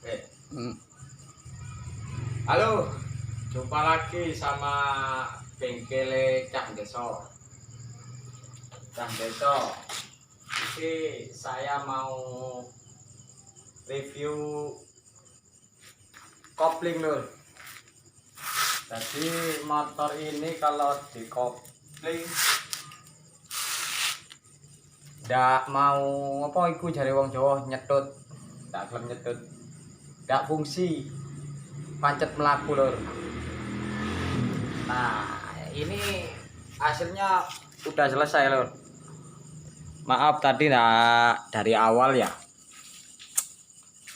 Oke. Halo, jumpa lagi sama bengkel Cah Deso. Cah Deso. Ini saya mau review kopling lur. Jadi motor ini kalau dikopling ndak mau apa iku jare wong Jawa nyetut. Ndak gelem nyetut. Ndak fungsi. Pancet melaku lur. Nah, ini hasilnya udah selesai lur. Maaf tadi nah dari awal ya.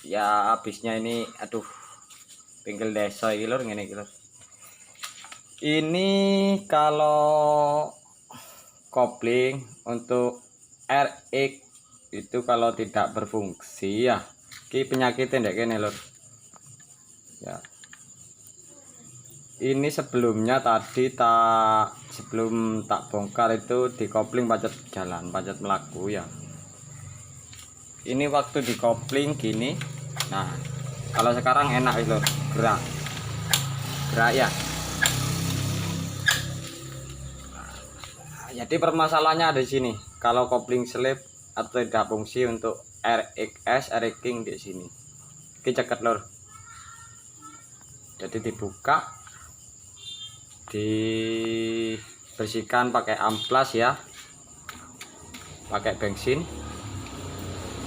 Ya habisnya ini aduh. Bengkel desa iki lur ngene iki lur. Ini kalau kopling untuk RX itu kalau tidak berfungsi ya. Ki penyakitnya ndek kene lur. Ya. Ini sebelumnya tadi sebelum tak bongkar itu dikopling pacet jalan, pacet melaku ya. Ini waktu dikopling gini. Nah, kalau sekarang enak itu gerak. Gerak ya. Jadi permasalahannya ada di sini. Kalau kopling slip atau tidak fungsi untuk RXS, RX King di sini. Oke, ceket lor. Jadi dibuka, dibersihkan pakai amplas ya, pakai bensin.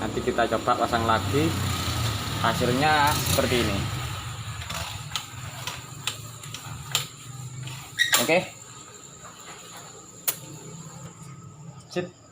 Nanti kita coba pasang lagi. Hasilnya seperti ini. Oke. Sip.